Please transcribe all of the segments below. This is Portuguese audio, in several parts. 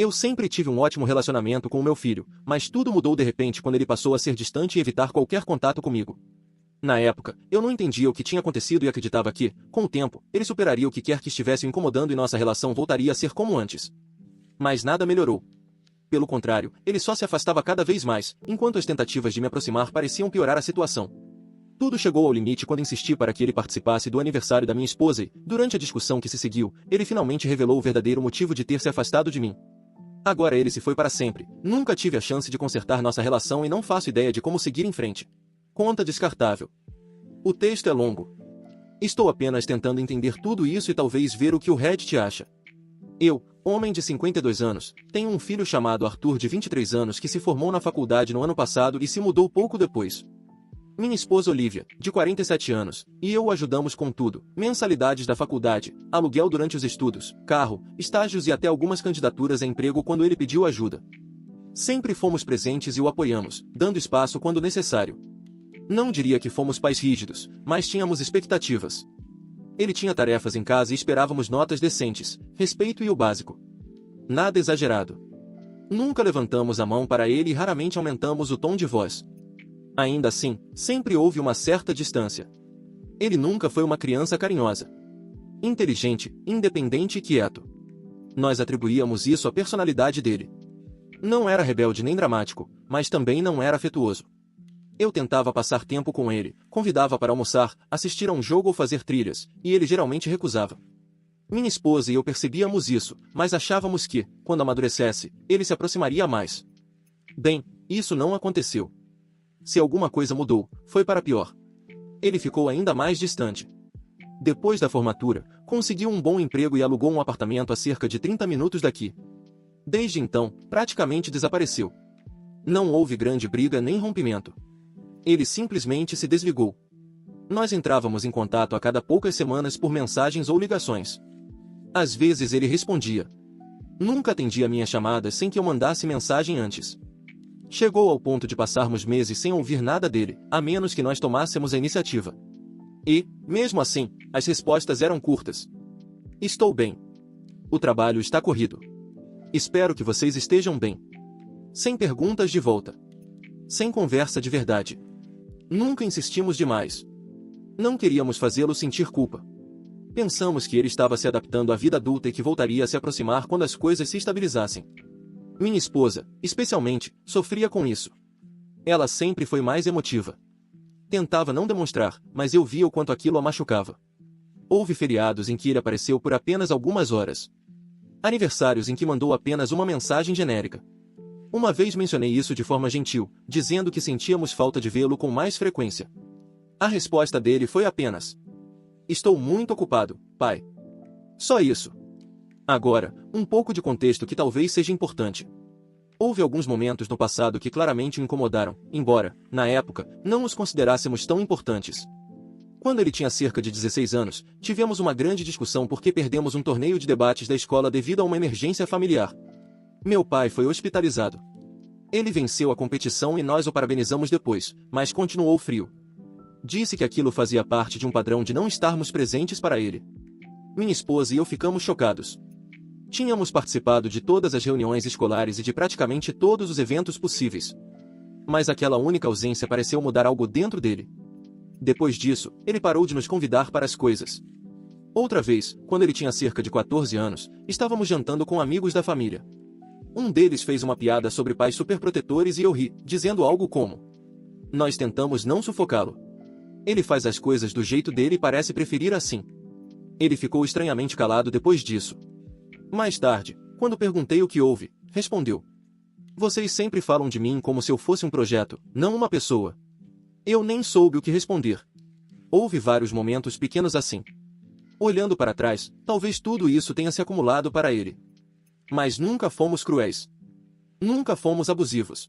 Eu sempre tive um ótimo relacionamento com o meu filho, mas tudo mudou de repente quando ele passou a ser distante e evitar qualquer contato comigo. Na época, eu não entendia o que tinha acontecido e acreditava que, com o tempo, ele superaria o que quer que estivesse o incomodando e nossa relação voltaria a ser como antes. Mas nada melhorou. Pelo contrário, ele só se afastava cada vez mais, enquanto as tentativas de me aproximar pareciam piorar a situação. Tudo chegou ao limite quando insisti para que ele participasse do aniversário da minha esposa e, durante a discussão que se seguiu, ele finalmente revelou o verdadeiro motivo de ter se afastado de mim. Agora ele se foi para sempre. Nunca tive a chance de consertar nossa relação e não faço ideia de como seguir em frente. Conta descartável. O texto é longo. Estou apenas tentando entender tudo isso e talvez ver o que o Reddit acha. Eu, homem de 52 anos, tenho um filho chamado Arthur de 23 anos que se formou na faculdade no ano passado e se mudou pouco depois. Minha esposa Olivia, de 47 anos, e eu o ajudamos com tudo: mensalidades da faculdade, aluguel durante os estudos, carro, estágios e até algumas candidaturas a emprego quando ele pediu ajuda. Sempre fomos presentes e o apoiamos, dando espaço quando necessário. Não diria que fomos pais rígidos, mas tínhamos expectativas. Ele tinha tarefas em casa e esperávamos notas decentes, respeito e o básico. Nada exagerado. Nunca levantamos a mão para ele e raramente aumentamos o tom de voz. Ainda assim, sempre houve uma certa distância. Ele nunca foi uma criança carinhosa. Inteligente, independente e quieto. Nós atribuíamos isso à personalidade dele. Não era rebelde nem dramático, mas também não era afetuoso. Eu tentava passar tempo com ele, convidava para almoçar, assistir a um jogo ou fazer trilhas, e ele geralmente recusava. Minha esposa e eu percebíamos isso, mas achávamos que, quando amadurecesse, ele se aproximaria mais. Bem, isso não aconteceu. Se alguma coisa mudou, foi para pior. Ele ficou ainda mais distante. Depois da formatura, conseguiu um bom emprego e alugou um apartamento a cerca de 30 minutos daqui. Desde então, praticamente desapareceu. Não houve grande briga nem rompimento. Ele simplesmente se desligou. Nós entrávamos em contato a cada poucas semanas por mensagens ou ligações. Às vezes ele respondia. Nunca atendia minhas chamadas sem que eu mandasse mensagem antes. Chegou ao ponto de passarmos meses sem ouvir nada dele, a menos que nós tomássemos a iniciativa. E, mesmo assim, as respostas eram curtas. Estou bem. O trabalho está corrido. Espero que vocês estejam bem. Sem perguntas de volta. Sem conversa de verdade. Nunca insistimos demais. Não queríamos fazê-lo sentir culpa. Pensamos que ele estava se adaptando à vida adulta e que voltaria a se aproximar quando as coisas se estabilizassem. Minha esposa, especialmente, sofria com isso. Ela sempre foi mais emotiva. Tentava não demonstrar, mas eu via o quanto aquilo a machucava. Houve feriados em que ele apareceu por apenas algumas horas. Aniversários em que mandou apenas uma mensagem genérica. Uma vez mencionei isso de forma gentil, dizendo que sentíamos falta de vê-lo com mais frequência. A resposta dele foi apenas: estou muito ocupado, pai. Só isso. Agora, um pouco de contexto que talvez seja importante. Houve alguns momentos no passado que claramente o incomodaram, embora, na época, não os considerássemos tão importantes. Quando ele tinha cerca de 16 anos, tivemos uma grande discussão porque perdemos um torneio de debates da escola devido a uma emergência familiar. Meu pai foi hospitalizado. Ele venceu a competição e nós o parabenizamos depois, mas continuou frio. Disse que aquilo fazia parte de um padrão de não estarmos presentes para ele. Minha esposa e eu ficamos chocados. Tínhamos participado de todas as reuniões escolares e de praticamente todos os eventos possíveis. Mas aquela única ausência pareceu mudar algo dentro dele. Depois disso, ele parou de nos convidar para as coisas. Outra vez, quando ele tinha cerca de 14 anos, estávamos jantando com amigos da família. Um deles fez uma piada sobre pais superprotetores e eu ri, dizendo algo como: nós tentamos não sufocá-lo. Ele faz as coisas do jeito dele e parece preferir assim. Ele ficou estranhamente calado depois disso. Mais tarde, quando perguntei o que houve, respondeu: vocês sempre falam de mim como se eu fosse um projeto, não uma pessoa. Eu nem soube o que responder. Houve vários momentos pequenos assim. Olhando para trás, talvez tudo isso tenha se acumulado para ele. Mas nunca fomos cruéis. Nunca fomos abusivos.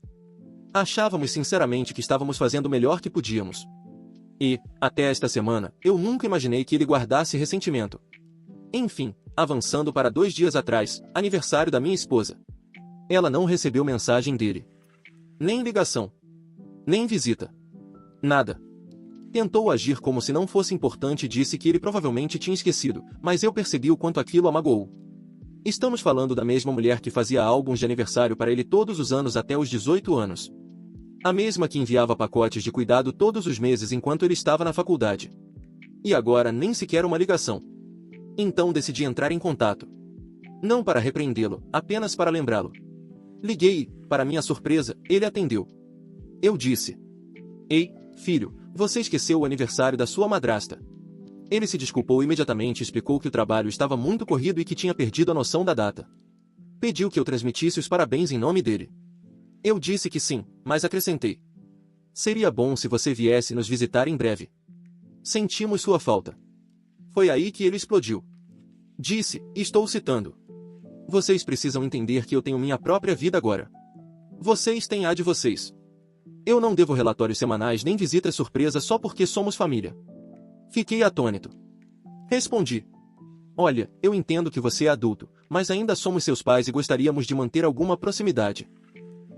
Achávamos sinceramente que estávamos fazendo o melhor que podíamos. E, até esta semana, eu nunca imaginei que ele guardasse ressentimento. Enfim, avançando para 2 dias atrás, aniversário da minha esposa. Ela não recebeu mensagem dele. Nem ligação. Nem visita. Nada. Tentou agir como se não fosse importante e disse que ele provavelmente tinha esquecido, mas eu percebi o quanto aquilo a magoou. Estamos falando da mesma mulher que fazia álbuns de aniversário para ele todos os anos até os 18 anos. A mesma que enviava pacotes de cuidado todos os meses enquanto ele estava na faculdade. E agora nem sequer uma ligação. Então decidi entrar em contato. Não para repreendê-lo, apenas para lembrá-lo. Liguei e, para minha surpresa, ele atendeu. Eu disse: Ei, filho, você esqueceu o aniversário da sua madrasta. Ele se desculpou imediatamente e explicou que o trabalho estava muito corrido e que tinha perdido a noção da data. Pediu que eu transmitisse os parabéns em nome dele. Eu disse que sim, mas acrescentei: seria bom se você viesse nos visitar em breve. Sentimos sua falta. Foi aí que ele explodiu. Disse, estou citando: vocês precisam entender que eu tenho minha própria vida agora. Vocês têm a de vocês. Eu não devo relatórios semanais nem visitas surpresa só porque somos família. Fiquei atônito. Respondi: olha, eu entendo que você é adulto, mas ainda somos seus pais e gostaríamos de manter alguma proximidade.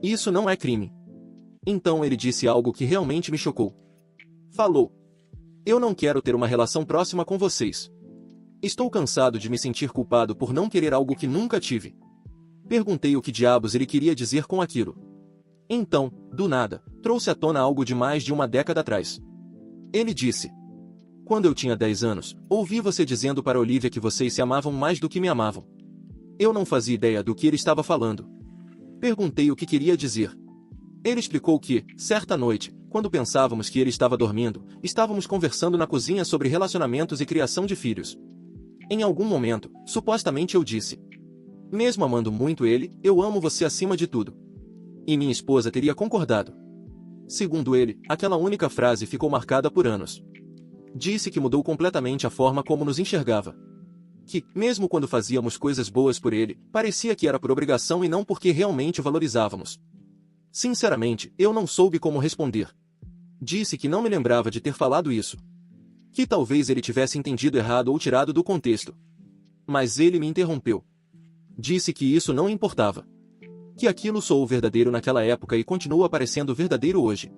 Isso não é crime. Então ele disse algo que realmente me chocou. Falou: eu não quero ter uma relação próxima com vocês. Estou cansado de me sentir culpado por não querer algo que nunca tive. Perguntei o que diabos ele queria dizer com aquilo. Então, do nada, trouxe à tona algo de mais de uma década atrás. Ele disse: quando eu tinha 10 anos, ouvi você dizendo para Olivia que vocês se amavam mais do que me amavam. Eu não fazia ideia do que ele estava falando. Perguntei o que queria dizer. Ele explicou que, certa noite, quando pensávamos que ele estava dormindo, estávamos conversando na cozinha sobre relacionamentos e criação de filhos. Em algum momento, supostamente eu disse: mesmo amando muito ele, eu amo você acima de tudo. E minha esposa teria concordado. Segundo ele, aquela única frase ficou marcada por anos. Disse que mudou completamente a forma como nos enxergava. Que, mesmo quando fazíamos coisas boas por ele, parecia que era por obrigação e não porque realmente o valorizávamos. Sinceramente, eu não soube como responder. Disse que não me lembrava de ter falado isso. Que talvez ele tivesse entendido errado ou tirado do contexto. Mas ele me interrompeu. Disse que isso não importava. Que aquilo soou verdadeiro naquela época e continua parecendo verdadeiro hoje.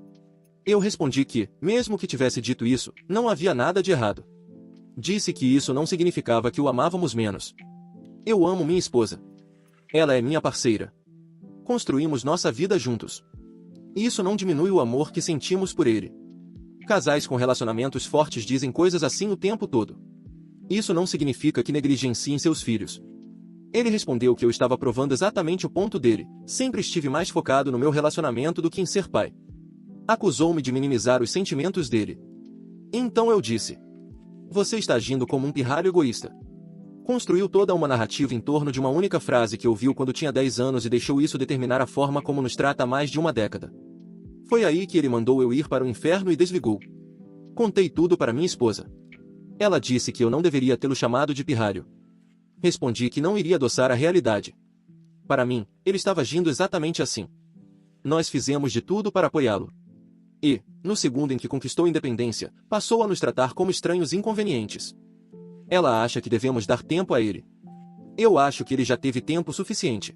Eu respondi que, mesmo que tivesse dito isso, não havia nada de errado. Disse que isso não significava que o amávamos menos. Eu amo minha esposa. Ela é minha parceira. Construímos nossa vida juntos. Isso não diminui o amor que sentimos por ele. Casais com relacionamentos fortes dizem coisas assim o tempo todo. Isso não significa que negligenciem seus filhos. Ele respondeu que eu estava provando exatamente o ponto dele. Sempre estive mais focado no meu relacionamento do que em ser pai. Acusou-me de minimizar os sentimentos dele. Então eu disse: você está agindo como um pirralho egoísta. Construiu toda uma narrativa em torno de uma única frase que ouviu quando tinha 10 anos e deixou isso determinar a forma como nos trata há mais de uma década. Foi aí que ele mandou eu ir para o inferno e desligou. Contei tudo para minha esposa. Ela disse que eu não deveria tê-lo chamado de pirralho. Respondi que não iria adoçar a realidade. Para mim, ele estava agindo exatamente assim. Nós fizemos de tudo para apoiá-lo. E, no segundo em que conquistou independência, passou a nos tratar como estranhos inconvenientes. Ela acha que devemos dar tempo a ele. Eu acho que ele já teve tempo suficiente.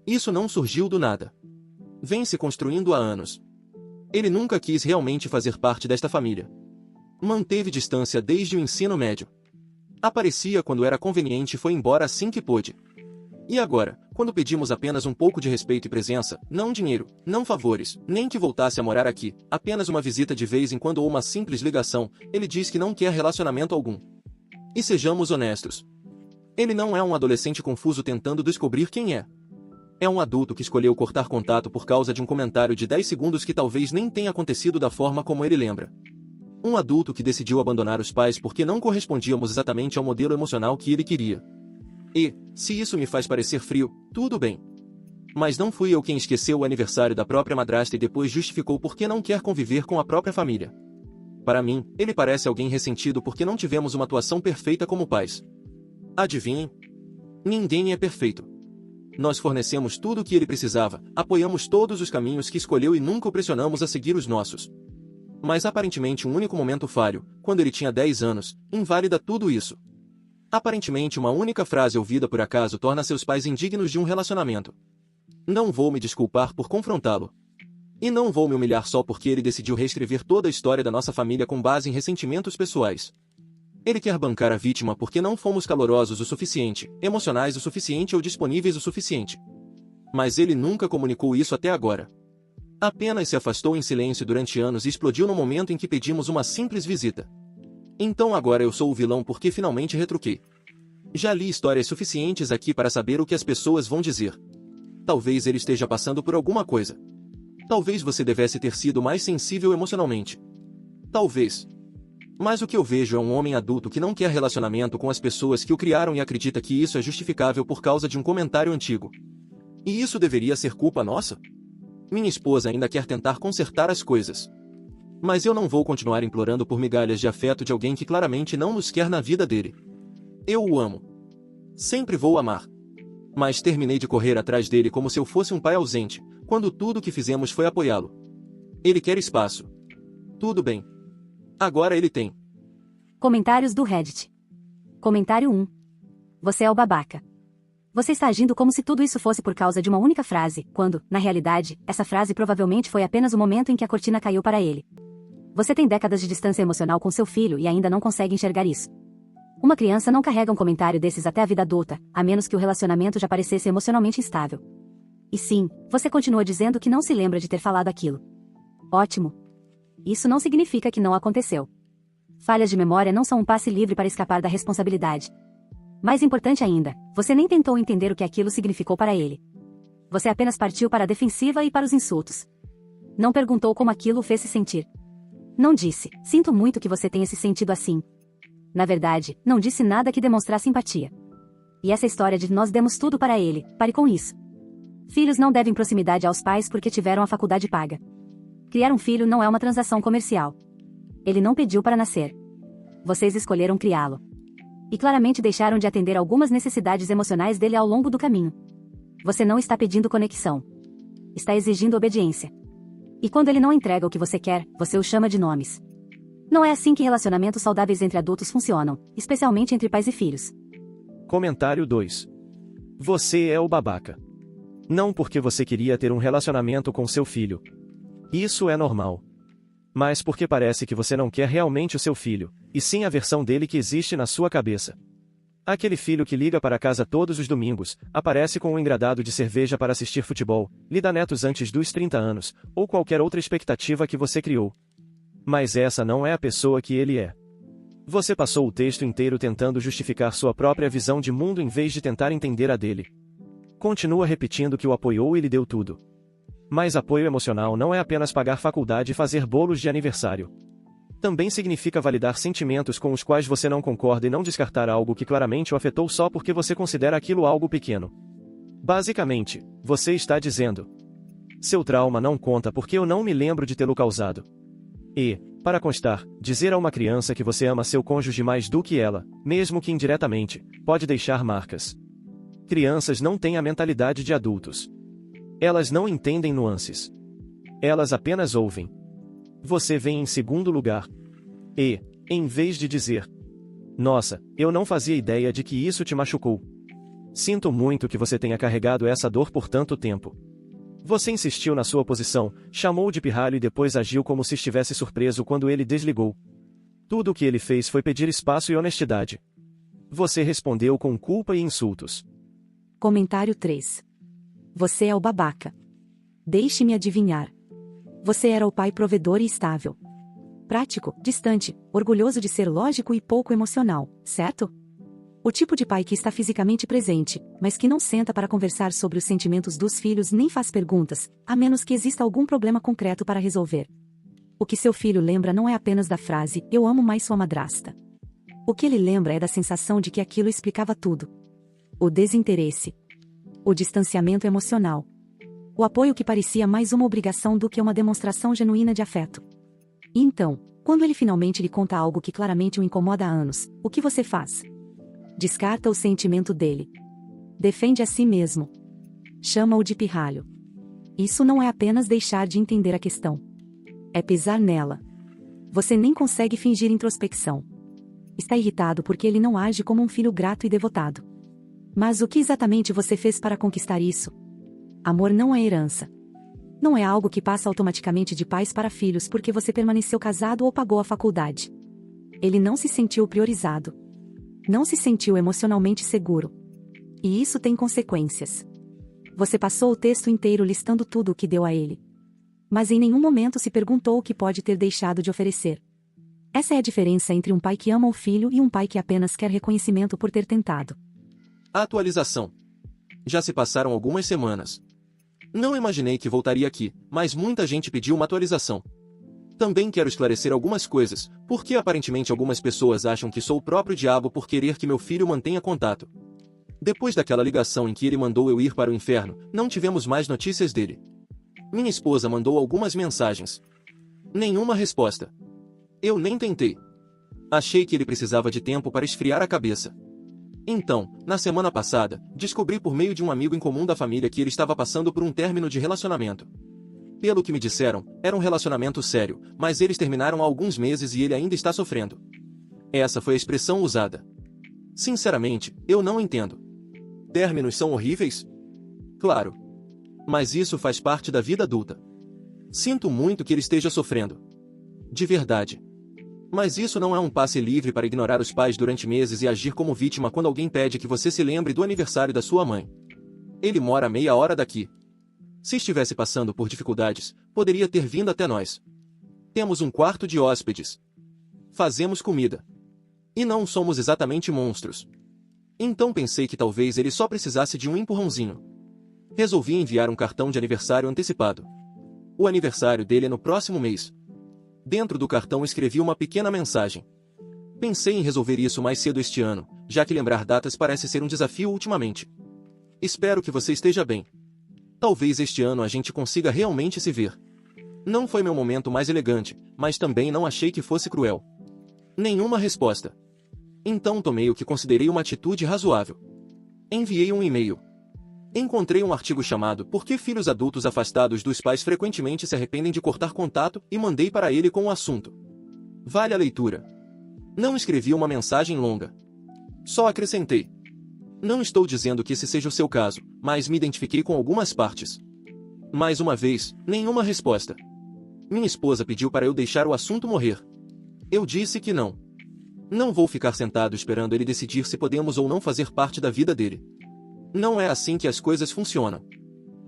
Isso não surgiu do nada. Vem se construindo há anos. Ele nunca quis realmente fazer parte desta família. Manteve distância desde o ensino médio. Aparecia quando era conveniente e foi embora assim que pôde. E agora, quando pedimos apenas um pouco de respeito e presença, não dinheiro, não favores, nem que voltasse a morar aqui, apenas uma visita de vez em quando ou uma simples ligação, ele diz que não quer relacionamento algum. E sejamos honestos. Ele não é um adolescente confuso tentando descobrir quem é. É um adulto que escolheu cortar contato por causa de um comentário de 10 segundos que talvez nem tenha acontecido da forma como ele lembra. Um adulto que decidiu abandonar os pais porque não correspondíamos exatamente ao modelo emocional que ele queria. E, se isso me faz parecer frio, tudo bem. Mas não fui eu quem esqueceu o aniversário da própria madrasta e depois justificou por que não quer conviver com a própria família. Para mim, ele parece alguém ressentido porque não tivemos uma atuação perfeita como pais. Adivinhem? Ninguém é perfeito. Nós fornecemos tudo o que ele precisava, apoiamos todos os caminhos que escolheu e nunca o pressionamos a seguir os nossos. Mas aparentemente um único momento falho, quando ele tinha 10 anos, invalida tudo isso. Aparentemente uma única frase ouvida por acaso torna seus pais indignos de um relacionamento. Não vou me desculpar por confrontá-lo. E não vou me humilhar só porque ele decidiu reescrever toda a história da nossa família com base em ressentimentos pessoais. Ele quer bancar a vítima porque não fomos calorosos o suficiente, emocionais o suficiente ou disponíveis o suficiente. Mas ele nunca comunicou isso até agora. Apenas se afastou em silêncio durante anos e explodiu no momento em que pedimos uma simples visita. Então agora eu sou o vilão porque finalmente retruquei. Já li histórias suficientes aqui para saber o que as pessoas vão dizer. Talvez ele esteja passando por alguma coisa. Talvez você devesse ter sido mais sensível emocionalmente. Talvez. Mas o que eu vejo é um homem adulto que não quer relacionamento com as pessoas que o criaram e acredita que isso é justificável por causa de um comentário antigo. E isso deveria ser culpa nossa? Minha esposa ainda quer tentar consertar as coisas. Mas eu não vou continuar implorando por migalhas de afeto de alguém que claramente não nos quer na vida dele. Eu o amo. Sempre vou amar. Mas terminei de correr atrás dele como se eu fosse um pai ausente, quando tudo o que fizemos foi apoiá-lo. Ele quer espaço. Tudo bem. Agora ele tem. Comentários do Reddit. Comentário 1. Você é o babaca. Você está agindo como se tudo isso fosse por causa de uma única frase, quando, na realidade, essa frase provavelmente foi apenas o momento em que a cortina caiu para ele. Você tem décadas de distância emocional com seu filho e ainda não consegue enxergar isso. Uma criança não carrega um comentário desses até a vida adulta, a menos que o relacionamento já parecesse emocionalmente instável. E sim, você continua dizendo que não se lembra de ter falado aquilo. Ótimo. Isso não significa que não aconteceu. Falhas de memória não são um passe livre para escapar da responsabilidade. Mais importante ainda, você nem tentou entender o que aquilo significou para ele. Você apenas partiu para a defensiva e para os insultos. Não perguntou como aquilo o fez se sentir. Não disse, sinto muito que você tenha se sentido assim. Na verdade, não disse nada que demonstrasse empatia. E essa história de nós demos tudo para ele, pare com isso. Filhos não devem proximidade aos pais porque tiveram a faculdade paga. Criar um filho não é uma transação comercial. Ele não pediu para nascer. Vocês escolheram criá-lo. E claramente deixaram de atender algumas necessidades emocionais dele ao longo do caminho. Você não está pedindo conexão. Está exigindo obediência. E quando ele não entrega o que você quer, você o chama de nomes. Não é assim que relacionamentos saudáveis entre adultos funcionam, especialmente entre pais e filhos. Comentário 2. Você é o babaca. Não porque você queria ter um relacionamento com seu filho. Isso é normal. Mas porque parece que você não quer realmente o seu filho, e sim a versão dele que existe na sua cabeça. Aquele filho que liga para casa todos os domingos, aparece com um engradado de cerveja para assistir futebol, lhe dá netos antes dos 30 anos, ou qualquer outra expectativa que você criou. Mas essa não é a pessoa que ele é. Você passou o texto inteiro tentando justificar sua própria visão de mundo em vez de tentar entender a dele. Continua repetindo que o apoiou e lhe deu tudo. Mas apoio emocional não é apenas pagar faculdade e fazer bolos de aniversário. Também significa validar sentimentos com os quais você não concorda e não descartar algo que claramente o afetou só porque você considera aquilo algo pequeno. Basicamente, você está dizendo: seu trauma não conta porque eu não me lembro de tê-lo causado. E, para constar, dizer a uma criança que você ama seu cônjuge mais do que ela, mesmo que indiretamente, pode deixar marcas. Crianças não têm a mentalidade de adultos. Elas não entendem nuances. Elas apenas ouvem. Você vem em segundo lugar. E, em vez de dizer: nossa, eu não fazia ideia de que isso te machucou. Sinto muito que você tenha carregado essa dor por tanto tempo. Você insistiu na sua posição, chamou de pirralho e depois agiu como se estivesse surpreso quando ele desligou. Tudo o que ele fez foi pedir espaço e honestidade. Você respondeu com culpa e insultos. Comentário 3. Você é o babaca. Deixe-me adivinhar. Você era o pai provedor e estável. Prático, distante, orgulhoso de ser lógico e pouco emocional, certo? O tipo de pai que está fisicamente presente, mas que não senta para conversar sobre os sentimentos dos filhos nem faz perguntas, a menos que exista algum problema concreto para resolver. O que seu filho lembra não é apenas da frase, eu amo mais sua madrasta. O que ele lembra é da sensação de que aquilo explicava tudo. O desinteresse. O distanciamento emocional. O apoio que parecia mais uma obrigação do que uma demonstração genuína de afeto. E então, quando ele finalmente lhe conta algo que claramente o incomoda há anos, o que você faz? Descarta o sentimento dele. Defende a si mesmo. Chama-o de pirralho. Isso não é apenas deixar de entender a questão. É pisar nela. Você nem consegue fingir introspecção. Está irritado porque ele não age como um filho grato e devotado. Mas o que exatamente você fez para conquistar isso? Amor não é herança. Não é algo que passa automaticamente de pais para filhos porque você permaneceu casado ou pagou a faculdade. Ele não se sentiu priorizado. Não se sentiu emocionalmente seguro. E isso tem consequências. Você passou o texto inteiro listando tudo o que deu a ele. Mas em nenhum momento se perguntou o que pode ter deixado de oferecer. Essa é a diferença entre um pai que ama o filho e um pai que apenas quer reconhecimento por ter tentado. Atualização. Já se passaram algumas semanas. Não imaginei que voltaria aqui, mas muita gente pediu uma atualização. Também quero esclarecer algumas coisas, porque aparentemente algumas pessoas acham que sou o próprio diabo por querer que meu filho mantenha contato. Depois daquela ligação em que ele mandou eu ir para o inferno, não tivemos mais notícias dele. Minha esposa mandou algumas mensagens. Nenhuma resposta. Eu nem tentei. Achei que ele precisava de tempo para esfriar a cabeça. Então, na semana passada, descobri por meio de um amigo em comum da família que ele estava passando por um término de relacionamento. Pelo que me disseram, era um relacionamento sério, mas eles terminaram há alguns meses e ele ainda está sofrendo. Essa foi a expressão usada. Sinceramente, eu não entendo. Términos são horríveis? Claro. Mas isso faz parte da vida adulta. Sinto muito que ele esteja sofrendo. De verdade. Mas isso não é um passe livre para ignorar os pais durante meses e agir como vítima quando alguém pede que você se lembre do aniversário da sua mãe. Ele mora a meia hora daqui. Se estivesse passando por dificuldades, poderia ter vindo até nós. Temos um quarto de hóspedes. Fazemos comida. E não somos exatamente monstros. Então pensei que talvez ele só precisasse de um empurrãozinho. Resolvi enviar um cartão de aniversário antecipado. O aniversário dele é no próximo mês. Dentro do cartão escrevi uma pequena mensagem. Pensei em resolver isso mais cedo este ano, já que lembrar datas parece ser um desafio ultimamente. Espero que você esteja bem. Talvez este ano a gente consiga realmente se ver. Não foi meu momento mais elegante, mas também não achei que fosse cruel. Nenhuma resposta. Então tomei o que considerei uma atitude razoável. Enviei um e-mail. Encontrei um artigo chamado Por que filhos adultos afastados dos pais frequentemente se arrependem de cortar contato e mandei para ele com o assunto. Vale a leitura. Não escrevi uma mensagem longa. Só acrescentei. Não estou dizendo que esse seja o seu caso, mas me identifiquei com algumas partes. Mais uma vez, nenhuma resposta. Minha esposa pediu para eu deixar o assunto morrer. Eu disse que não. Não vou ficar sentado esperando ele decidir se podemos ou não fazer parte da vida dele. Não é assim que as coisas funcionam.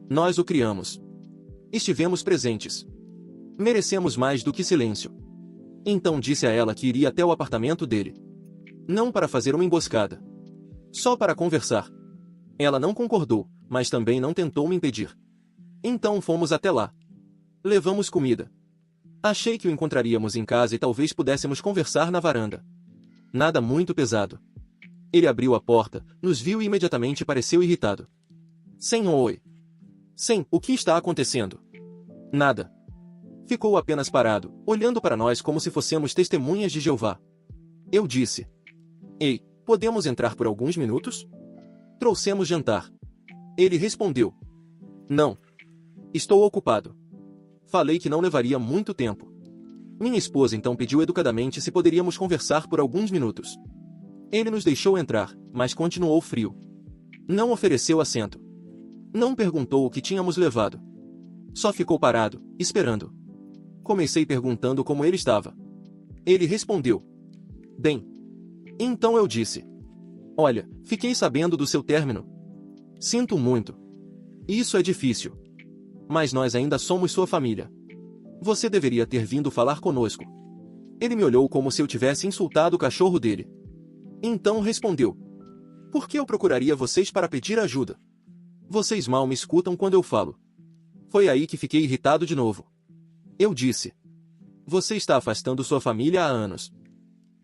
Nós o criamos. Estivemos presentes. Merecemos mais do que silêncio. Então disse a ela que iria até o apartamento dele. Não para fazer uma emboscada. Só para conversar. Ela não concordou, mas também não tentou me impedir. Então fomos até lá. Levamos comida. Achei que o encontraríamos em casa e talvez pudéssemos conversar na varanda. Nada muito pesado. Ele abriu a porta, nos viu e imediatamente pareceu irritado. Sem um oi. Sem, o que está acontecendo? Nada. Ficou apenas parado, olhando para nós como se fôssemos testemunhas de Jeová. Eu disse. Ei, podemos entrar por alguns minutos? Trouxemos jantar. Ele respondeu. Não. Estou ocupado. Falei que não levaria muito tempo. Minha esposa então pediu educadamente se poderíamos conversar por alguns minutos. Ele nos deixou entrar, mas continuou frio. Não ofereceu assento. Não perguntou o que tínhamos levado. Só ficou parado, esperando. Comecei perguntando como ele estava. Ele respondeu. Bem. Então eu disse. Olha, fiquei sabendo do seu término. Sinto muito. Isso é difícil. Mas nós ainda somos sua família. Você deveria ter vindo falar conosco. Ele me olhou como se eu tivesse insultado o cachorro dele. Então respondeu. Por que eu procuraria vocês para pedir ajuda? Vocês mal me escutam quando eu falo. Foi aí que fiquei irritado de novo. Eu disse. Você está afastando sua família há anos.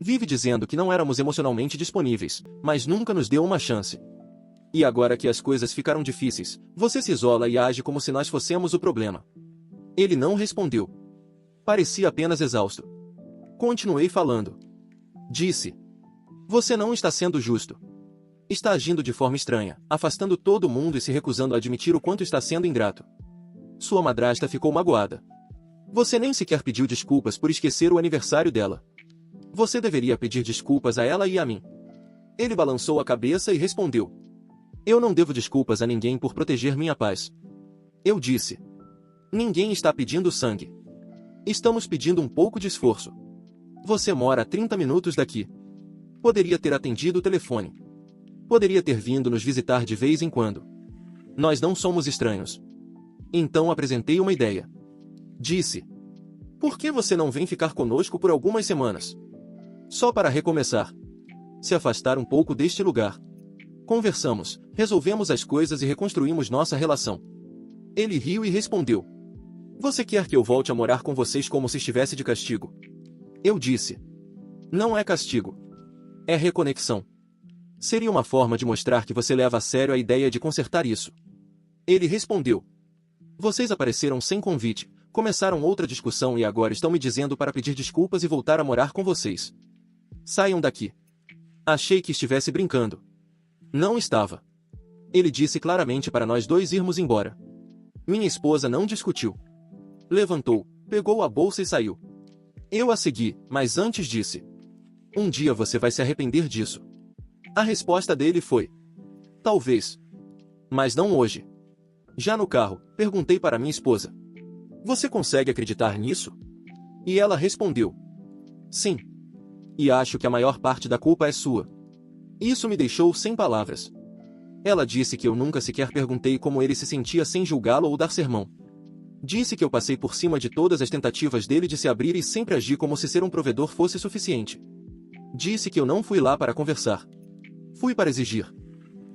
Vive dizendo que não éramos emocionalmente disponíveis, mas nunca nos deu uma chance. E agora que as coisas ficaram difíceis, você se isola e age como se nós fossemos o problema. Ele não respondeu. Parecia apenas exausto. Continuei falando. Disse. Você não está sendo justo. Está agindo de forma estranha, afastando todo mundo e se recusando a admitir o quanto está sendo ingrato. Sua madrasta ficou magoada. Você nem sequer pediu desculpas por esquecer o aniversário dela. Você deveria pedir desculpas a ela e a mim. Ele balançou a cabeça e respondeu. Eu não devo desculpas a ninguém por proteger minha paz. Eu disse. Ninguém está pedindo sangue. Estamos pedindo um pouco de esforço. Você mora a 30 minutos daqui. Poderia ter atendido o telefone. Poderia ter vindo nos visitar de vez em quando. Nós não somos estranhos. Então apresentei uma ideia. Disse: por que você não vem ficar conosco por algumas semanas? Só para recomeçar. Se afastar um pouco deste lugar. Conversamos, resolvemos as coisas e reconstruímos nossa relação. Ele riu e respondeu: você quer que eu volte a morar com vocês como se estivesse de castigo? Eu disse: não é castigo. É reconexão. Seria uma forma de mostrar que você leva a sério a ideia de consertar isso. Ele respondeu: vocês apareceram sem convite, começaram outra discussão e agora estão me dizendo para pedir desculpas e voltar a morar com vocês. Saiam daqui. Achei que estivesse brincando. Não estava. Ele disse claramente para nós dois irmos embora. Minha esposa não discutiu. Levantou, pegou a bolsa e saiu. Eu a segui, mas antes disse: um dia você vai se arrepender disso. A resposta dele foi: talvez. Mas não hoje. Já no carro, perguntei para minha esposa: você consegue acreditar nisso? E ela respondeu: sim. E acho que a maior parte da culpa é sua. Isso me deixou sem palavras. Ela disse que eu nunca sequer perguntei como ele se sentia sem julgá-lo ou dar sermão. Disse que eu passei por cima de todas as tentativas dele de se abrir e sempre agi como se ser um provedor fosse suficiente. Disse que eu não fui lá para conversar. Fui para exigir.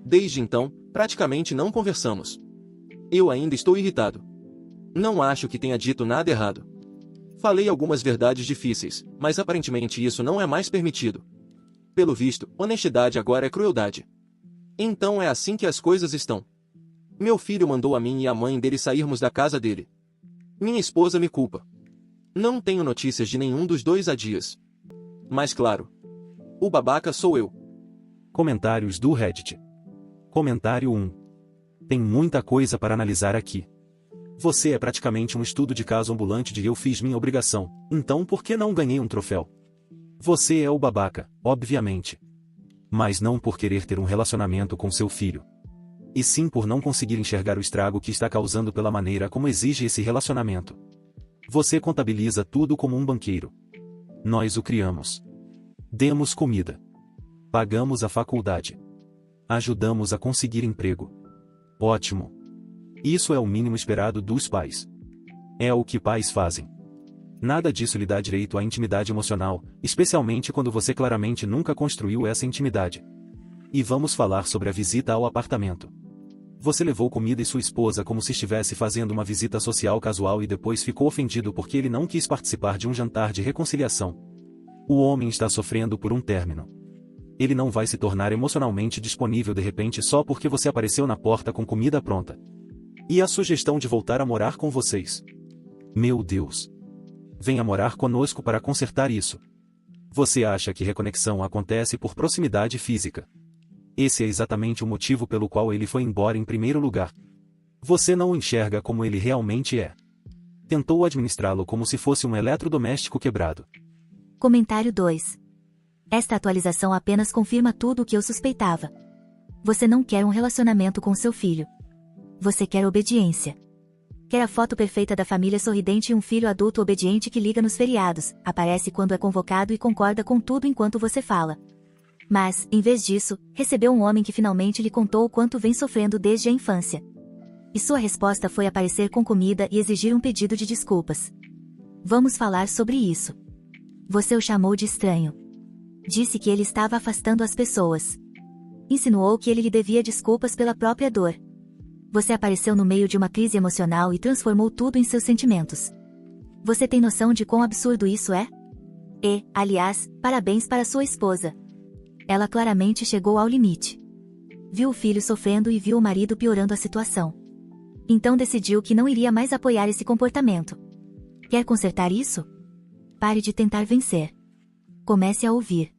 Desde então, praticamente não conversamos. Eu ainda estou irritado. Não acho que tenha dito nada errado. Falei algumas verdades difíceis, mas aparentemente isso não é mais permitido. Pelo visto, honestidade agora é crueldade. Então é assim que as coisas estão. Meu filho mandou a mim e a mãe dele sairmos da casa dele. Minha esposa me culpa. Não tenho notícias de nenhum dos dois há dias. Mas claro, o babaca sou eu. Comentários do Reddit. Comentário 1. Tem muita coisa para analisar aqui. Você é praticamente um estudo de caso ambulante de eu fiz minha obrigação, então por que não ganhei um troféu? Você é o babaca, obviamente. Mas não por querer ter um relacionamento com seu filho. E sim por não conseguir enxergar o estrago que está causando pela maneira como exige esse relacionamento. Você contabiliza tudo como um banqueiro. Nós o criamos. Demos comida. Pagamos a faculdade. Ajudamos a conseguir emprego. Ótimo. Isso é o mínimo esperado dos pais. É o que pais fazem. Nada disso lhe dá direito à intimidade emocional, especialmente quando você claramente nunca construiu essa intimidade. E vamos falar sobre a visita ao apartamento. Você levou comida e sua esposa como se estivesse fazendo uma visita social casual e depois ficou ofendido porque ele não quis participar de um jantar de reconciliação. O homem está sofrendo por um término. Ele não vai se tornar emocionalmente disponível de repente só porque você apareceu na porta com comida pronta. E a sugestão de voltar a morar com vocês? Meu Deus! Venha morar conosco para consertar isso. Você acha que reconexão acontece por proximidade física? Esse é exatamente o motivo pelo qual ele foi embora em primeiro lugar. Você não o enxerga como ele realmente é. Tentou administrá-lo como se fosse um eletrodoméstico quebrado. Comentário 2. Esta atualização apenas confirma tudo o que eu suspeitava. Você não quer um relacionamento com seu filho. Você quer obediência. Quer a foto perfeita da família sorridente e um filho adulto obediente que liga nos feriados, aparece quando é convocado e concorda com tudo enquanto você fala. Mas, em vez disso, recebeu um homem que finalmente lhe contou o quanto vem sofrendo desde a infância. E sua resposta foi aparecer com comida e exigir um pedido de desculpas. Vamos falar sobre isso. Você o chamou de estranho. Disse que ele estava afastando as pessoas. Insinuou que ele lhe devia desculpas pela própria dor. Você apareceu no meio de uma crise emocional e transformou tudo em seus sentimentos. Você tem noção de quão absurdo isso é? E, aliás, parabéns para sua esposa. Ela claramente chegou ao limite. Viu o filho sofrendo e viu o marido piorando a situação. Então decidiu que não iria mais apoiar esse comportamento. Quer consertar isso? Pare de tentar vencer. Comece a ouvir.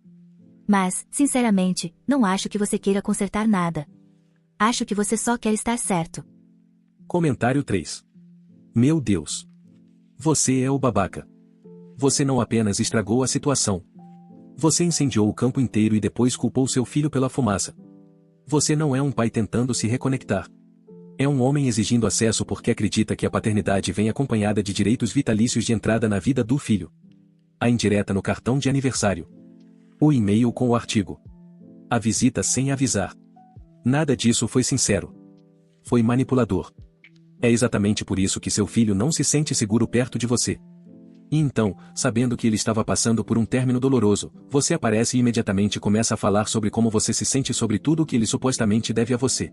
Mas, sinceramente, não acho que você queira consertar nada. Acho que você só quer estar certo. Comentário 3. Meu Deus. Você é o babaca. Você não apenas estragou a situação. Você incendiou o campo inteiro e depois culpou seu filho pela fumaça. Você não é um pai tentando se reconectar. É um homem exigindo acesso porque acredita que a paternidade vem acompanhada de direitos vitalícios de entrada na vida do filho. A indireta no cartão de aniversário. O e-mail com o artigo. A visita sem avisar. Nada disso foi sincero. Foi manipulador. É exatamente por isso que seu filho não se sente seguro perto de você. E então, sabendo que ele estava passando por um término doloroso, você aparece e imediatamente começa a falar sobre como você se sente sobre tudo o que ele supostamente deve a você.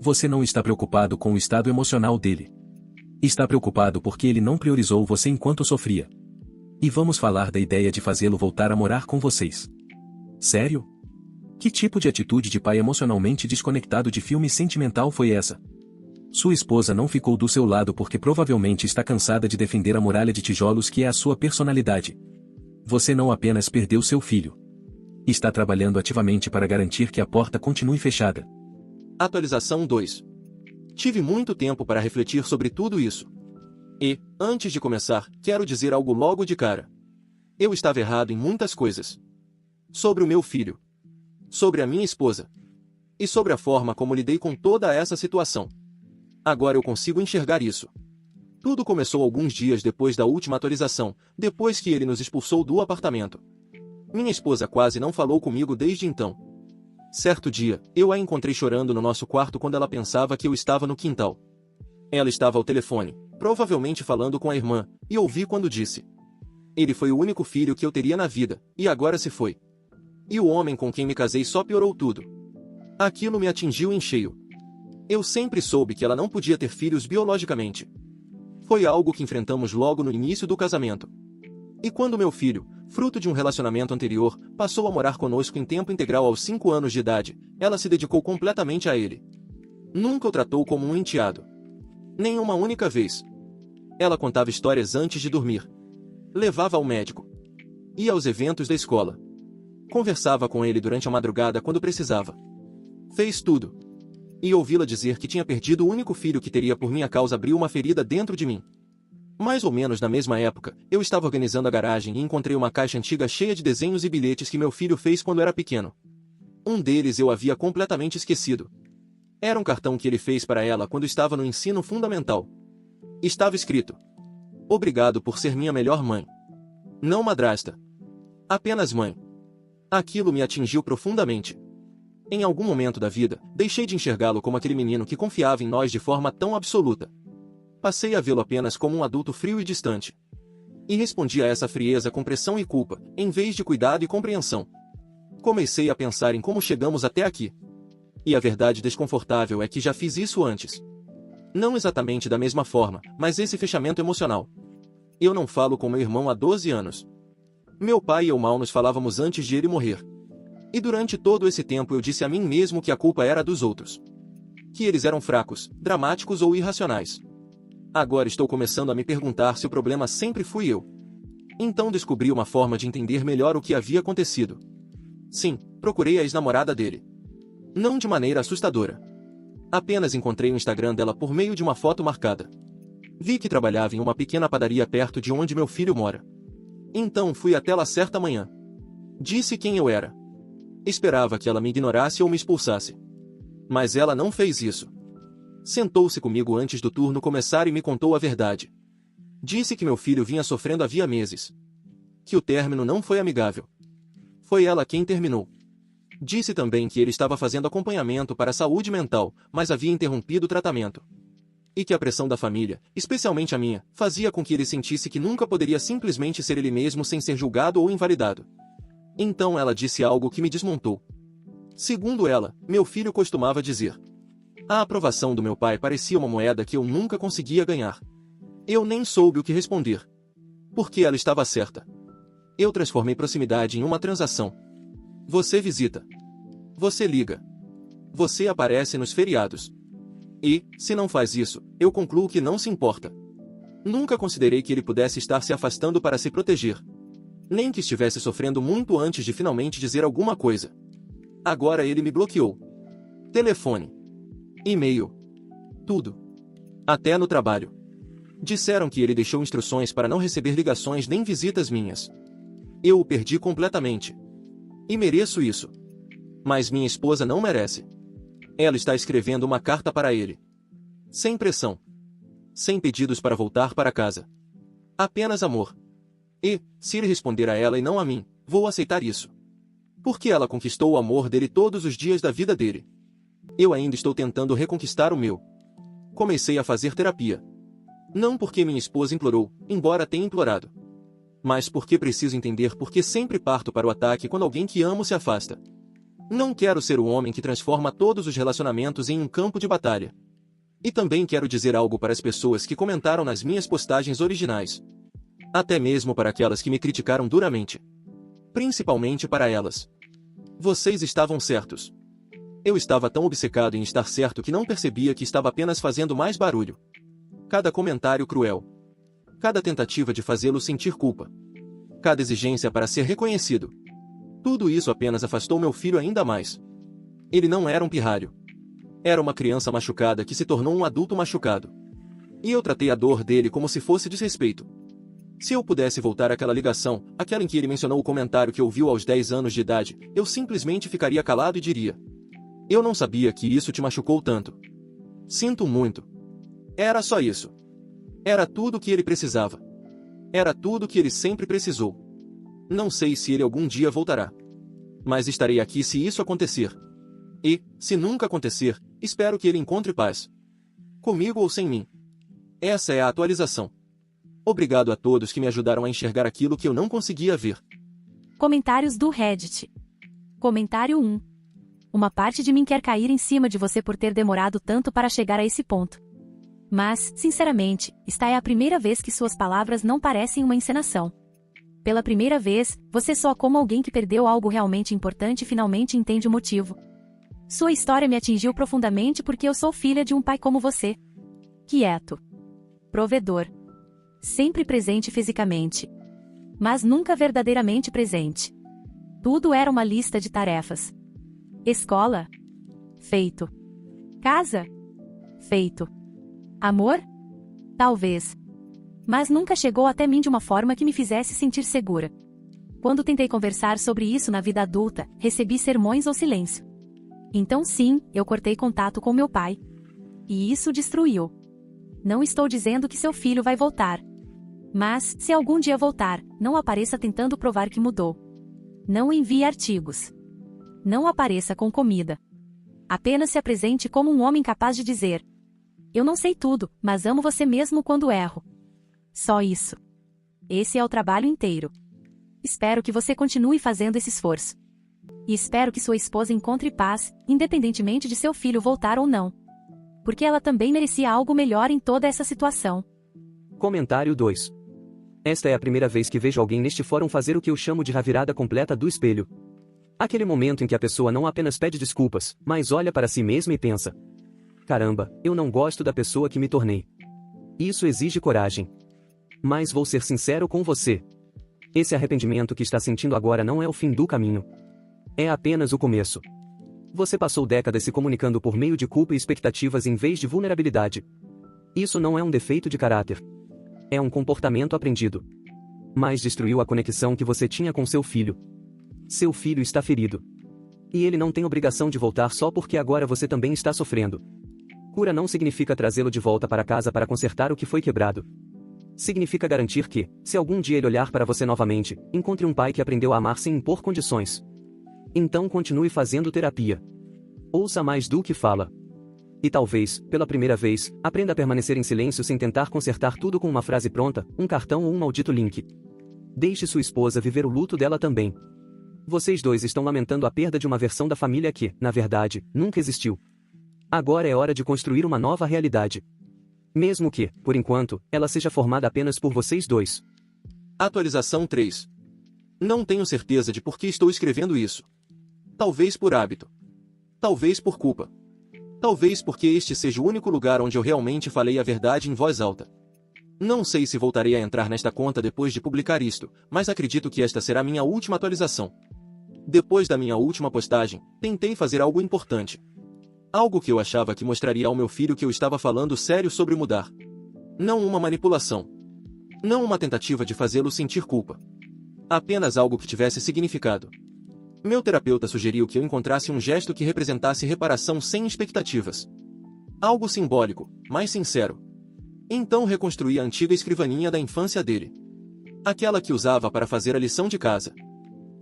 Você não está preocupado com o estado emocional dele. Está preocupado porque ele não priorizou você enquanto sofria. E vamos falar da ideia de fazê-lo voltar a morar com vocês. Sério? Que tipo de atitude de pai emocionalmente desconectado de filme sentimental foi essa? Sua esposa não ficou do seu lado porque provavelmente está cansada de defender a muralha de tijolos que é a sua personalidade. Você não apenas perdeu seu filho. Está trabalhando ativamente para garantir que a porta continue fechada. Atualização 2. Tive muito tempo para refletir sobre tudo isso. E, antes de começar, quero dizer algo logo de cara. Eu estava errado em muitas coisas. Sobre o meu filho. Sobre a minha esposa. E sobre a forma como lidei com toda essa situação. Agora eu consigo enxergar isso. Tudo começou alguns dias depois da última atualização, depois que ele nos expulsou do apartamento. Minha esposa quase não falou comigo desde então. Certo dia, eu a encontrei chorando no nosso quarto quando ela pensava que eu estava no quintal. Ela estava ao telefone, provavelmente falando com a irmã, e ouvi quando disse: "Ele foi o único filho que eu teria na vida, e agora se foi. E o homem com quem me casei só piorou tudo." Aquilo me atingiu em cheio. Eu sempre soube que ela não podia ter filhos biologicamente. Foi algo que enfrentamos logo no início do casamento. E quando meu filho, fruto de um relacionamento anterior, passou a morar conosco em tempo integral aos 5 anos de idade, ela se dedicou completamente a ele. Nunca o tratou como um enteado. Nem uma única vez. Ela contava histórias antes de dormir. Levava ao médico. Ia aos eventos da escola. Conversava com ele durante a madrugada quando precisava. Fez tudo. E ouvi-la dizer que tinha perdido o único filho que teria por minha causa abriu uma ferida dentro de mim. Mais ou menos na mesma época, eu estava organizando a garagem e encontrei uma caixa antiga cheia de desenhos e bilhetes que meu filho fez quando era pequeno. Um deles eu havia completamente esquecido. Era um cartão que ele fez para ela quando estava no ensino fundamental. Estava escrito: "Obrigado por ser minha melhor mãe. Não madrasta. Apenas mãe." Aquilo me atingiu profundamente. Em algum momento da vida, deixei de enxergá-lo como aquele menino que confiava em nós de forma tão absoluta. Passei a vê-lo apenas como um adulto frio e distante. E respondi a essa frieza com pressão e culpa, em vez de cuidado e compreensão. Comecei a pensar em como chegamos até aqui. E a verdade desconfortável é que já fiz isso antes. Não exatamente da mesma forma, mas esse fechamento emocional. Eu não falo com meu irmão há 12 anos. Meu pai e eu mal nos falávamos antes de ele morrer. E durante todo esse tempo eu disse a mim mesmo que a culpa era dos outros. Que eles eram fracos, dramáticos ou irracionais. Agora estou começando a me perguntar se o problema sempre fui eu. Então descobri uma forma de entender melhor o que havia acontecido. Sim, procurei a ex-namorada dele. Não de maneira assustadora. Apenas encontrei o Instagram dela por meio de uma foto marcada. Vi que trabalhava em uma pequena padaria perto de onde meu filho mora. Então fui até lá certa manhã. Disse quem eu era. Esperava que ela me ignorasse ou me expulsasse. Mas ela não fez isso. Sentou-se comigo antes do turno começar e me contou a verdade. Disse que meu filho vinha sofrendo havia meses. Que o término não foi amigável. Foi ela quem terminou. Disse também que ele estava fazendo acompanhamento para a saúde mental, mas havia interrompido o tratamento. E que a pressão da família, especialmente a minha, fazia com que ele sentisse que nunca poderia simplesmente ser ele mesmo sem ser julgado ou invalidado. Então ela disse algo que me desmontou. Segundo ela, meu filho costumava dizer: "A aprovação do meu pai parecia uma moeda que eu nunca conseguia ganhar." Eu nem soube o que responder. Porque ela estava certa. Eu transformei proximidade em uma transação. Você visita. Você liga. Você aparece nos feriados. E, se não faz isso, eu concluo que não se importa. Nunca considerei que ele pudesse estar se afastando para se proteger. Nem que estivesse sofrendo muito antes de finalmente dizer alguma coisa. Agora ele me bloqueou. Telefone. E-mail. Tudo. Até no trabalho. Disseram que ele deixou instruções para não receber ligações nem visitas minhas. Eu o perdi completamente. E mereço isso. Mas minha esposa não merece. Ela está escrevendo uma carta para ele. Sem pressão. Sem pedidos para voltar para casa. Apenas amor. E, se ele responder a ela e não a mim, vou aceitar isso. Porque ela conquistou o amor dele todos os dias da vida dele. Eu ainda estou tentando reconquistar o meu. Comecei a fazer terapia. Não porque minha esposa implorou, embora tenha implorado. Mas porque preciso entender por que sempre parto para o ataque quando alguém que amo se afasta. Não quero ser o homem que transforma todos os relacionamentos em um campo de batalha. E também quero dizer algo para as pessoas que comentaram nas minhas postagens originais. Até mesmo para aquelas que me criticaram duramente. Principalmente para elas. Vocês estavam certos. Eu estava tão obcecado em estar certo que não percebia que estava apenas fazendo mais barulho. Cada comentário cruel. Cada tentativa de fazê-lo sentir culpa. Cada exigência para ser reconhecido. Tudo isso apenas afastou meu filho ainda mais. Ele não era um pirralho. Era uma criança machucada que se tornou um adulto machucado. E eu tratei a dor dele como se fosse desrespeito. Se eu pudesse voltar àquela ligação, aquela em que ele mencionou o comentário que ouviu aos 10 anos de idade, eu simplesmente ficaria calado e diria: eu não sabia que isso te machucou tanto. Sinto muito. Era só isso. Era tudo o que ele precisava. Era tudo o que ele sempre precisou. Não sei se ele algum dia voltará. Mas estarei aqui se isso acontecer. E, se nunca acontecer, espero que ele encontre paz. Comigo ou sem mim. Essa é a atualização. Obrigado a todos que me ajudaram a enxergar aquilo que eu não conseguia ver. Comentários do Reddit. Comentário 1. Uma parte de mim quer cair em cima de você por ter demorado tanto para chegar a esse ponto. Mas, sinceramente, esta é a primeira vez que suas palavras não parecem uma encenação. Pela primeira vez, você soa como alguém que perdeu algo realmente importante e finalmente entende o motivo. Sua história me atingiu profundamente porque eu sou filha de um pai como você. Quieto. Provedor. Sempre presente fisicamente. Mas nunca verdadeiramente presente. Tudo era uma lista de tarefas. Escola? Feito. Casa? Feito. Amor? Talvez. Mas nunca chegou até mim de uma forma que me fizesse sentir segura. Quando tentei conversar sobre isso na vida adulta, recebi sermões ou silêncio. Então sim, eu cortei contato com meu pai. E isso o destruiu. Não estou dizendo que seu filho vai voltar. Mas, se algum dia voltar, não apareça tentando provar que mudou. Não envie artigos. Não apareça com comida. Apenas se apresente como um homem capaz de dizer: eu não sei tudo, mas amo você mesmo quando erro. Só isso. Esse é o trabalho inteiro. Espero que você continue fazendo esse esforço. E espero que sua esposa encontre paz, independentemente de seu filho voltar ou não. Porque ela também merecia algo melhor em toda essa situação. Comentário 2. Esta é a primeira vez que vejo alguém neste fórum fazer o que eu chamo de revirada completa do espelho. Aquele momento em que a pessoa não apenas pede desculpas, mas olha para si mesma e pensa: caramba, eu não gosto da pessoa que me tornei. Isso exige coragem. Mas vou ser sincero com você. Esse arrependimento que está sentindo agora não é o fim do caminho. É apenas o começo. Você passou décadas se comunicando por meio de culpa e expectativas em vez de vulnerabilidade. Isso não é um defeito de caráter. É um comportamento aprendido. Mas destruiu a conexão que você tinha com seu filho. Seu filho está ferido. E ele não tem obrigação de voltar só porque agora você também está sofrendo. Cura não significa trazê-lo de volta para casa para consertar o que foi quebrado. Significa garantir que, se algum dia ele olhar para você novamente, encontre um pai que aprendeu a amar sem impor condições. Então continue fazendo terapia. Ouça mais do que fala. E talvez, pela primeira vez, aprenda a permanecer em silêncio sem tentar consertar tudo com uma frase pronta, um cartão ou um maldito link. Deixe sua esposa viver o luto dela também. Vocês dois estão lamentando a perda de uma versão da família que, na verdade, nunca existiu. Agora é hora de construir uma nova realidade. Mesmo que, por enquanto, ela seja formada apenas por vocês dois. Atualização 3. Não tenho certeza de por que estou escrevendo isso. Talvez por hábito. Talvez por culpa. Talvez porque este seja o único lugar onde eu realmente falei a verdade em voz alta. Não sei se voltarei a entrar nesta conta depois de publicar isto, mas acredito que esta será minha última atualização. Depois da minha última postagem, tentei fazer algo importante. Algo que eu achava que mostraria ao meu filho que eu estava falando sério sobre mudar. Não uma manipulação. Não uma tentativa de fazê-lo sentir culpa. Apenas algo que tivesse significado. Meu terapeuta sugeriu que eu encontrasse um gesto que representasse reparação sem expectativas. Algo simbólico, mas sincero. Então reconstruí a antiga escrivaninha da infância dele. Aquela que usava para fazer a lição de casa.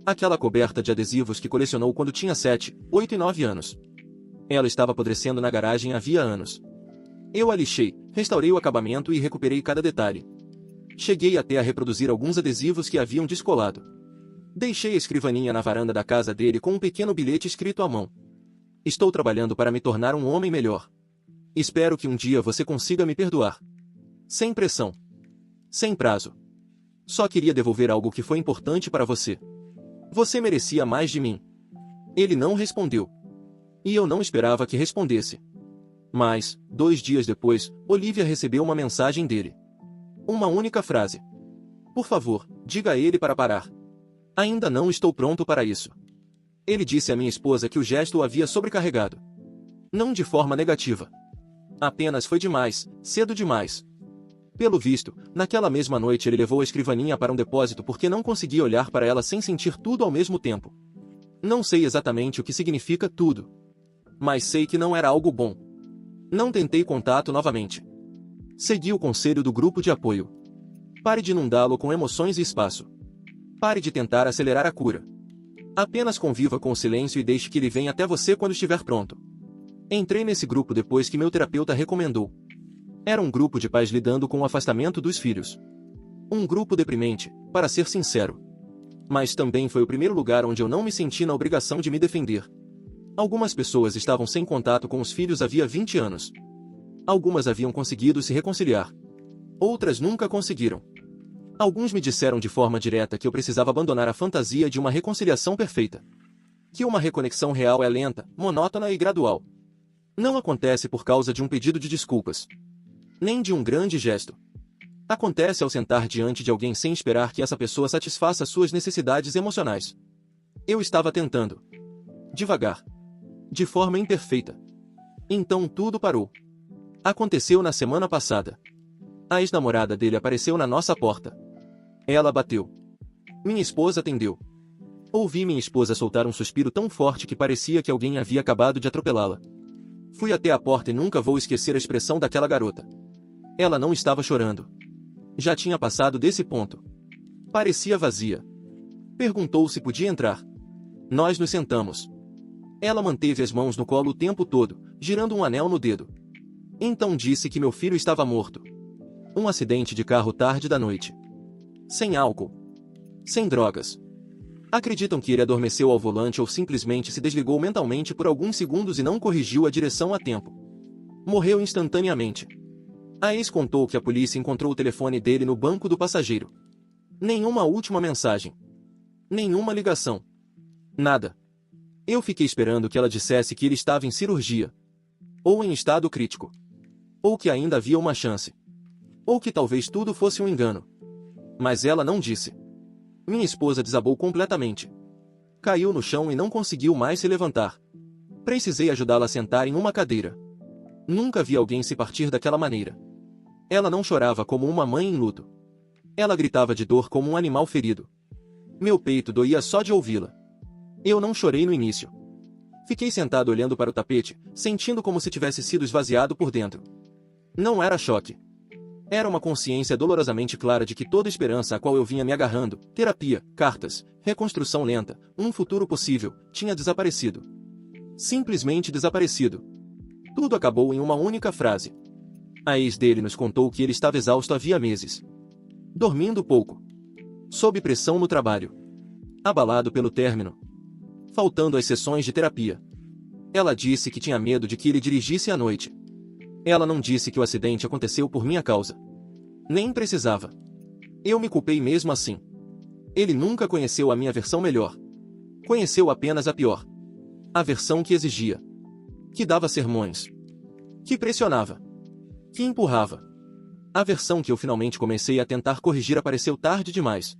Aquela coberta de adesivos que colecionou quando tinha 7, 8 e 9 anos. Ela estava apodrecendo na garagem havia anos. Eu a lixei, restaurei o acabamento e recuperei cada detalhe. Cheguei até a reproduzir alguns adesivos que haviam descolado. Deixei a escrivaninha na varanda da casa dele com um pequeno bilhete escrito à mão. Estou trabalhando para me tornar um homem melhor. Espero que um dia você consiga me perdoar. Sem pressão. Sem prazo. Só queria devolver algo que foi importante para você. Você merecia mais de mim. Ele não respondeu. E eu não esperava que respondesse. Mas, 2 dias depois, Olivia recebeu uma mensagem dele. Uma única frase. Por favor, diga a ele para parar. Ainda não estou pronto para isso. Ele disse à minha esposa que o gesto o havia sobrecarregado. Não de forma negativa. Apenas foi demais, cedo demais. Pelo visto, naquela mesma noite ele levou a escrivaninha para um depósito porque não conseguia olhar para ela sem sentir tudo ao mesmo tempo. Não sei exatamente o que significa tudo. Mas sei que não era algo bom. Não tentei contato novamente. Segui o conselho do grupo de apoio. Pare de inundá-lo com emoções e espaço. Pare de tentar acelerar a cura. Apenas conviva com o silêncio e deixe que ele venha até você quando estiver pronto. Entrei nesse grupo depois que meu terapeuta recomendou. Era um grupo de pais lidando com o afastamento dos filhos. Um grupo deprimente, para ser sincero. Mas também foi o primeiro lugar onde eu não me senti na obrigação de me defender. Algumas pessoas estavam sem contato com os filhos havia 20 anos. Algumas haviam conseguido se reconciliar. Outras nunca conseguiram. Alguns me disseram de forma direta que eu precisava abandonar a fantasia de uma reconciliação perfeita. Que uma reconexão real é lenta, monótona e gradual. Não acontece por causa de um pedido de desculpas. Nem de um grande gesto. Acontece ao sentar diante de alguém sem esperar que essa pessoa satisfaça suas necessidades emocionais. Eu estava tentando. Devagar. De forma imperfeita. Então tudo parou. Aconteceu na semana passada. A ex-namorada dele apareceu na nossa porta. Ela bateu. Minha esposa atendeu. Ouvi minha esposa soltar um suspiro tão forte que parecia que alguém havia acabado de atropelá-la. Fui até a porta e nunca vou esquecer a expressão daquela garota. Ela não estava chorando. Já tinha passado desse ponto. Parecia vazia. Perguntou se podia entrar. Nós nos sentamos. Ela manteve as mãos no colo o tempo todo, girando um anel no dedo. Então disse que meu filho estava morto. Um acidente de carro tarde da noite. Sem álcool. Sem drogas. Acreditam que ele adormeceu ao volante ou simplesmente se desligou mentalmente por alguns segundos e não corrigiu a direção a tempo. Morreu instantaneamente. A ex contou que a polícia encontrou o telefone dele no banco do passageiro. Nenhuma última mensagem. Nenhuma ligação. Nada. Eu fiquei esperando que ela dissesse que ele estava em cirurgia. Ou em estado crítico. Ou que ainda havia uma chance. Ou que talvez tudo fosse um engano. Mas ela não disse. Minha esposa desabou completamente. Caiu no chão e não conseguiu mais se levantar. Precisei ajudá-la a sentar em uma cadeira. Nunca vi alguém se partir daquela maneira. Ela não chorava como uma mãe em luto. Ela gritava de dor como um animal ferido. Meu peito doía só de ouvi-la. Eu não chorei no início. Fiquei sentado olhando para o tapete, sentindo como se tivesse sido esvaziado por dentro. Não era choque. Era uma consciência dolorosamente clara de que toda esperança a qual eu vinha me agarrando, terapia, cartas, reconstrução lenta, um futuro possível, tinha desaparecido. Simplesmente desaparecido. Tudo acabou em uma única frase. A ex dele nos contou que ele estava exausto havia meses. Dormindo pouco. Sob pressão no trabalho. Abalado pelo término. Faltando às sessões de terapia. Ela disse que tinha medo de que ele dirigisse à noite. Ela não disse que o acidente aconteceu por minha causa. Nem precisava. Eu me culpei mesmo assim. Ele nunca conheceu a minha versão melhor. Conheceu apenas a pior. A versão que exigia. Que dava sermões. Que pressionava. Que empurrava. A versão que eu finalmente comecei a tentar corrigir apareceu tarde demais.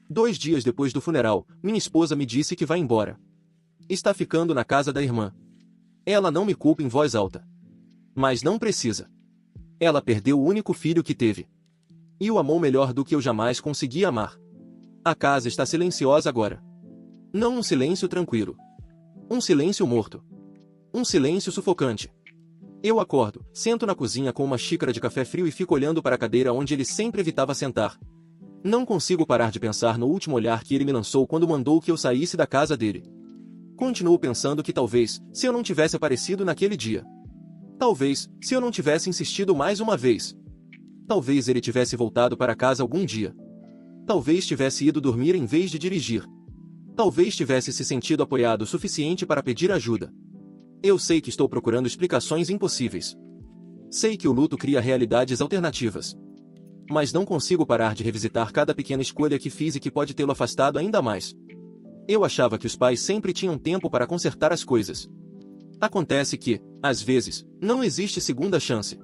2 dias depois do funeral, minha esposa me disse que vai embora. Está ficando na casa da irmã. Ela não me culpa em voz alta. Mas não precisa. Ela perdeu o único filho que teve. E o amou melhor do que eu jamais consegui amar. A casa está silenciosa agora. Não um silêncio tranquilo. Um silêncio morto. Um silêncio sufocante. Eu acordo, sento na cozinha com uma xícara de café frio e fico olhando para a cadeira onde ele sempre evitava sentar. Não consigo parar de pensar no último olhar que ele me lançou quando mandou que eu saísse da casa dele. Continuo pensando que talvez, se eu não tivesse aparecido naquele dia. Talvez, se eu não tivesse insistido mais uma vez. Talvez ele tivesse voltado para casa algum dia. Talvez tivesse ido dormir em vez de dirigir. Talvez tivesse se sentido apoiado o suficiente para pedir ajuda. Eu sei que estou procurando explicações impossíveis. Sei que o luto cria realidades alternativas. Mas não consigo parar de revisitar cada pequena escolha que fiz e que pode tê-lo afastado ainda mais. Eu achava que os pais sempre tinham tempo para consertar as coisas. Acontece que, às vezes, não existe segunda chance.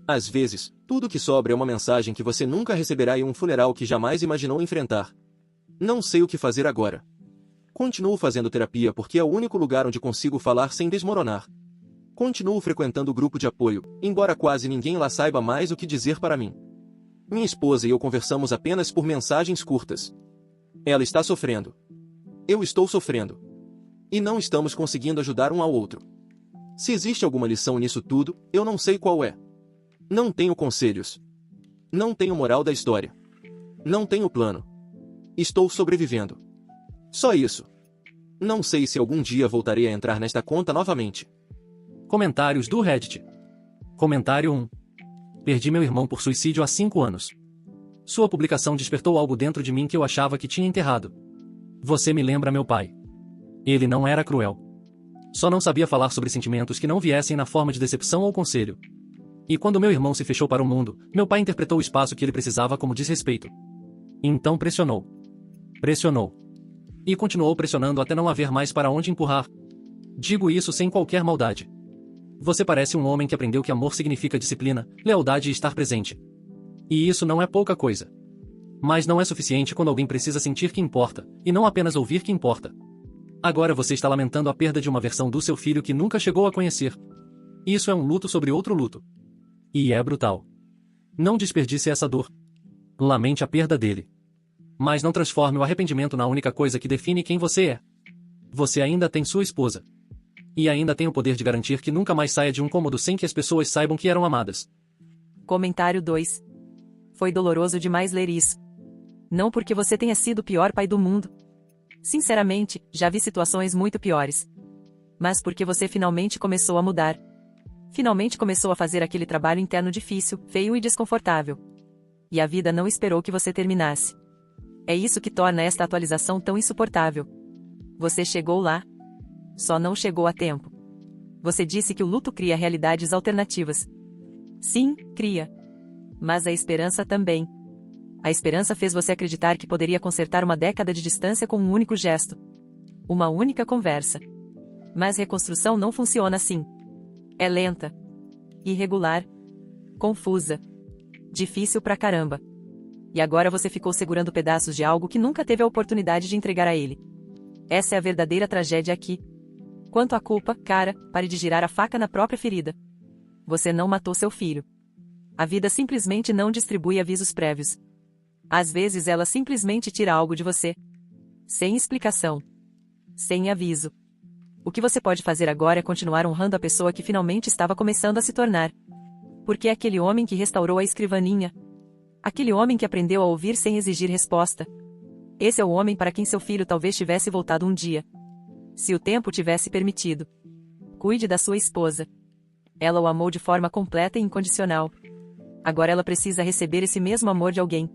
Às vezes, tudo que sobra é uma mensagem que você nunca receberá e um funeral que jamais imaginou enfrentar. Não sei o que fazer agora. Continuo fazendo terapia porque é o único lugar onde consigo falar sem desmoronar. Continuo frequentando o grupo de apoio, embora quase ninguém lá saiba mais o que dizer para mim. Minha esposa e eu conversamos apenas por mensagens curtas. Ela está sofrendo. Eu estou sofrendo. E não estamos conseguindo ajudar um ao outro. Se existe alguma lição nisso tudo, eu não sei qual é. Não tenho conselhos. Não tenho moral da história. Não tenho plano. Estou sobrevivendo. Só isso. Não sei se algum dia voltarei a entrar nesta conta novamente. Comentários do Reddit. Comentário 1. Perdi meu irmão por suicídio há 5 anos. Sua publicação despertou algo dentro de mim que eu achava que tinha enterrado. Você me lembra meu pai. Ele não era cruel. Só não sabia falar sobre sentimentos que não viessem na forma de decepção ou conselho. E quando meu irmão se fechou para o mundo, meu pai interpretou o espaço que ele precisava como desrespeito. Então pressionou. Pressionou. E continuou pressionando até não haver mais para onde empurrar. Digo isso sem qualquer maldade. Você parece um homem que aprendeu que amor significa disciplina, lealdade e estar presente. E isso não é pouca coisa. Mas não é suficiente quando alguém precisa sentir que importa, e não apenas ouvir que importa. Agora você está lamentando a perda de uma versão do seu filho que nunca chegou a conhecer. Isso é um luto sobre outro luto. E é brutal. Não desperdice essa dor. Lamente a perda dele. Mas não transforme o arrependimento na única coisa que define quem você é. Você ainda tem sua esposa. E ainda tem o poder de garantir que nunca mais saia de um cômodo sem que as pessoas saibam que eram amadas. Comentário 2. Foi doloroso demais ler isso. Não porque você tenha sido o pior pai do mundo. Sinceramente, já vi situações muito piores. Mas porque você finalmente começou a mudar. Finalmente começou a fazer aquele trabalho interno difícil, feio e desconfortável. E a vida não esperou que você terminasse. É isso que torna esta atualização tão insuportável. Você chegou lá. Só não chegou a tempo. Você disse que o luto cria realidades alternativas. Sim, cria. Mas a esperança também. A esperança fez você acreditar que poderia consertar uma década de distância com um único gesto. Uma única conversa. Mas reconstrução não funciona assim. É lenta. Irregular. Confusa. Difícil pra caramba. E agora você ficou segurando pedaços de algo que nunca teve a oportunidade de entregar a ele. Essa é a verdadeira tragédia aqui. Quanto à culpa, cara, pare de girar a faca na própria ferida. Você não matou seu filho. A vida simplesmente não distribui avisos prévios. Às vezes ela simplesmente tira algo de você. Sem explicação. Sem aviso. O que você pode fazer agora é continuar honrando a pessoa que finalmente estava começando a se tornar. Porque é aquele homem que restaurou a escrivaninha. Aquele homem que aprendeu a ouvir sem exigir resposta. Esse é o homem para quem seu filho talvez tivesse voltado um dia. Se o tempo tivesse permitido. Cuide da sua esposa. Ela o amou de forma completa e incondicional. Agora ela precisa receber esse mesmo amor de alguém.